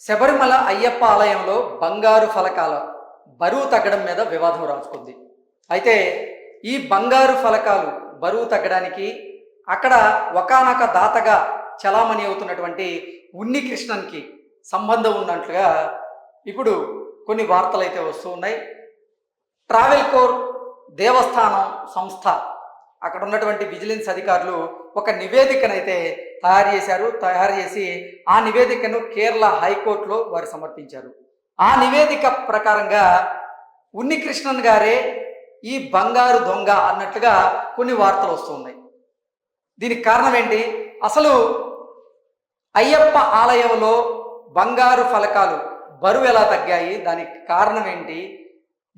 శబరిమల అయ్యప్ప ఆలయంలో బంగారు ఫలకాల బరువు తగ్గడం మీద వివాదం రాజుకుంది. అయితే ఈ బంగారు ఫలకాలు బరువు తగ్గడానికి అక్కడ ఒకానొక దాతగా చలామణి అవుతున్నటువంటి ఉన్ని కృష్ణన్కి సంబంధం ఉన్నట్లుగా ఇప్పుడు కొన్ని వార్తలు అయితే వస్తూ ఉన్నాయి. ట్రావెల్ కోర్ దేవస్థానం సంస్థ అక్కడ ఉన్నటువంటి విజిలెన్స్ అధికారులు ఒక నివేదికనైతే తయారు చేసి ఆ నివేదికను కేరళ హైకోర్టులో వారు సమర్పించారు. ఆ నివేదిక ప్రకారంగా ఉన్ని కృష్ణన్ గారే ఈ బంగారు దొంగ అన్నట్లుగా కొన్ని వార్తలు వస్తున్నాయి. దీనికి కారణం ఏంటి? అసలు అయ్యప్ప ఆలయంలో బంగారు ఫలకాలు బరువు ఎలా తగ్గాయి, దానికి కారణం ఏంటి,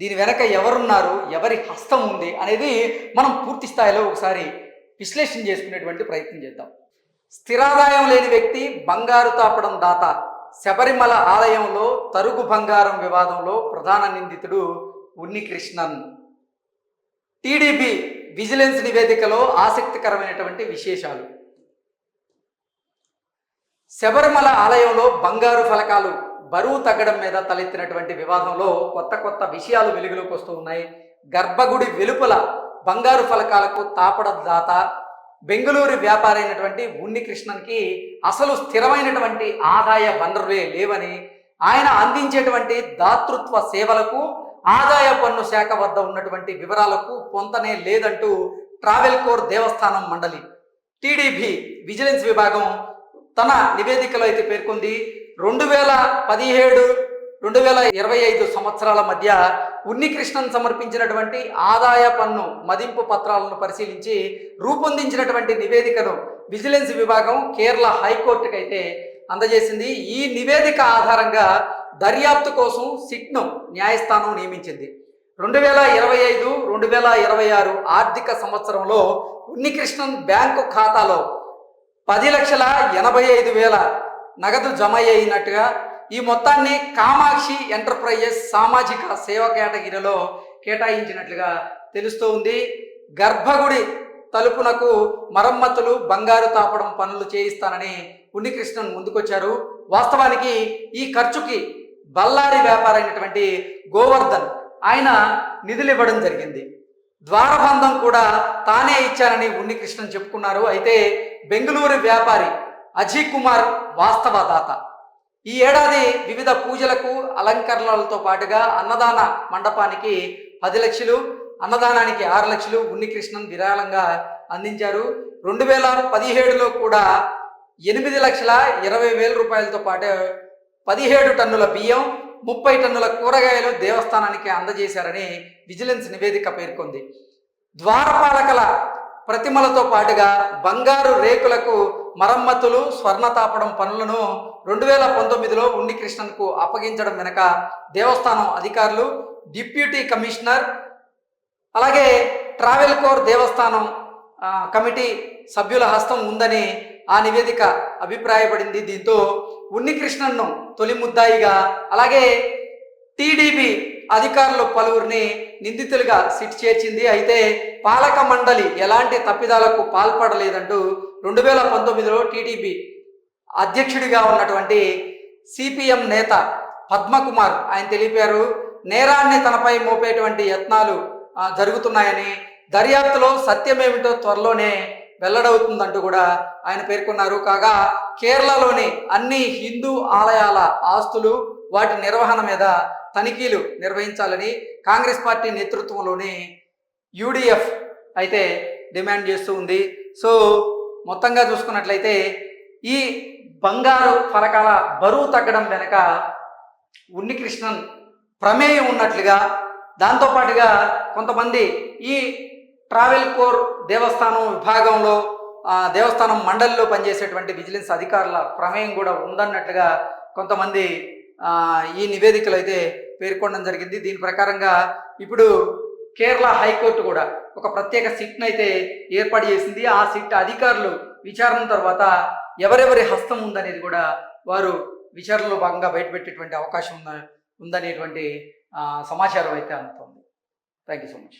దీని వెనక ఎవరున్నారు, ఎవరి హస్తం ఉంది అనేది మనం పూర్తి స్థాయిలో ఒకసారి విశ్లేషణ చేసుకునేటువంటి ప్రయత్నం చేద్దాం. స్థిరాదాయం లేని వ్యక్తి బంగారు తాపడం దాత. శబరిమల ఆలయంలో తరుగు బంగారం వివాదంలో ప్రధాన నిందితుడు ఉన్ని కృష్ణన్. టీడీపీ విజిలెన్స్ నివేదికలో ఆసక్తికరమైనటువంటి విశేషాలు. శబరిమల ఆలయంలో బంగారు ఫలకాలు బరువు తగ్గడం మీద తలెత్తినటువంటి వివాదంలో కొత్త విషయాలు వెలుగులోకి వస్తూ ఉన్నాయి. గర్భగుడి వెలుపల బంగారు ఫలకాలకు తాపడం దాత బెంగళూరు వ్యాపారి అయినటువంటి ఉన్ని కృష్ణన్కి అసలు స్థిరమైనటువంటి ఆదాయ వనరులే లేవని, ఆయన అందించేటువంటి దాతృత్వ సేవలకు ఆదాయ పన్ను శాఖ వద్ద ఉన్నటువంటి వివరాలకు పొంతనే లేదంటూ ట్రావెల్ కోర్ దేవస్థానం మండలి టీడీపీ విజిలెన్స్ విభాగం తన నివేదికలో అయితే పేర్కొంది. 2017-2025 సంవత్సరాల మధ్య ఉన్ని కృష్ణన్ సమర్పించినటువంటి ఆదాయ పన్ను మదింపు పత్రాలను పరిశీలించి రూపొందించినటువంటి నివేదికను విజిలెన్స్ విభాగం కేరళ హైకోర్టుకు అయితే అందజేసింది. ఈ నివేదిక ఆధారంగా దర్యాప్తు కోసం సిట్ను న్యాయస్థానం నియమించింది. 2025-2026 ఆర్థిక సంవత్సరంలో ఉన్ని కృష్ణన్ బ్యాంకు ఖాతాలో 10,85,000 నగదు జమ అయినట్టుగా, ఈ మొత్తాన్ని కామాక్షి ఎంటర్ప్రైజెస్ సామాజిక సేవ కేటగిరీలో కేటాయించినట్లుగా తెలుస్తూ ఉంది. గర్భగుడి తలుపునకు మరమ్మతులు, బంగారు తాపడం పనులు చేయిస్తానని ఉన్ని కృష్ణన్ ముందుకొచ్చారు. వాస్తవానికి ఈ ఖర్చుకి బళ్ళారి వ్యాపారి అయినటువంటి గోవర్ధన్ ఆయన నిధులు ఇవ్వడం జరిగింది. ద్వారబంధం కూడా తానే ఇచ్చానని ఉన్ని కృష్ణన్ చెప్పుకున్నారు. అయితే బెంగళూరు వ్యాపారి అజయ్ కుమార్ వాస్తవ దాత. ఈ ఏడాది వివిధ పూజలకు అలంకరణలతో పాటుగా అన్నదాన మండపానికి 10 లక్షలు, అన్నదానానికి 6 లక్షలు ఉన్ని కృష్ణన్ విరాళంగా అందించారు. 2017లో కూడా 8,20,000 రూపాయలతో పాటు 17 టన్నుల బియ్యం, 30 టన్నుల కూరగాయలు దేవస్థానానికి అందజేశారని విజిలెన్స్ నివేదిక పేర్కొంది. ద్వారపాలకల ప్రతిమలతో పాటుగా బంగారు రేకులకు మరమ్మతులు, స్వర్ణ తాపడం పనులను 2019లో ఉన్ని కృష్ణన్కు అప్పగించడం వెనక దేవస్థానం అధికారులు, డిప్యూటీ కమిషనర్, అలాగే ట్రావెల్ కోర్ దేవస్థానం కమిటీ సభ్యుల హస్తం ఉందని ఆ నివేదిక అభిప్రాయపడింది. దీంతో ఉన్ని కృష్ణన్ను తొలి ముద్దాయిగా, అలాగే టీడీపీ అధికారులు పలువురిని నిందితులుగా సిట్ చేర్చింది. అయితే పాలక మండలి ఎలాంటి తప్పిదాలకు పాల్పడలేదంటూ 2019లో టీడీపీ అధ్యక్షుడిగా ఉన్నటువంటి సిపిఎం నేత పద్మకుమార్ ఆయన తెలిపారు. నేరాన్ని తనపై మోపేటువంటి యత్నాలు జరుగుతున్నాయని, దర్యాప్తులో సత్యమేమిటో త్వరలోనే వెల్లడవుతుందంటూ కూడా ఆయన పేర్కొన్నారు. కాగా కేరళలోని అన్ని హిందూ ఆలయాల ఆస్తులు, వాటి నిర్వహణ మీద తనిఖీలు నిర్వహించాలని కాంగ్రెస్ పార్టీ నేతృత్వంలోని యూడిఎఫ్ అయితే డిమాండ్ చేస్తూ ఉంది. సో మొత్తంగా చూసుకున్నట్లయితే ఈ బంగారు ఫలకాల బరువు తగ్గడం వెనక ఉన్ని కృష్ణన్ ప్రమేయం ఉన్నట్లుగా, దాంతోపాటుగా కొంతమంది ఈ ట్రావెల్ కోర్ దేవస్థానం విభాగంలో దేవస్థానం మండలిలో పనిచేసేటువంటి విజిలెన్స్ అధికారుల ప్రమేయం కూడా ఉందన్నట్లుగా కొంతమంది ఈ నివేదికలు అయితే పేర్కొనడం జరిగింది. దీని ప్రకారంగా ఇప్పుడు కేరళ హైకోర్టు కూడా ఒక ప్రత్యేక సిట్ను అయితే ఏర్పాటు చేసింది. ఆ సిట్ అధికారులు విచారణ తర్వాత ఎవరెవరి హస్తం ఉందనేది కూడా వారు విచారణలో భాగంగా బయటపెట్టేటువంటి అవకాశం ఉందనేటువంటి సమాచారం అయితే అందుతోంది. Thank you so much.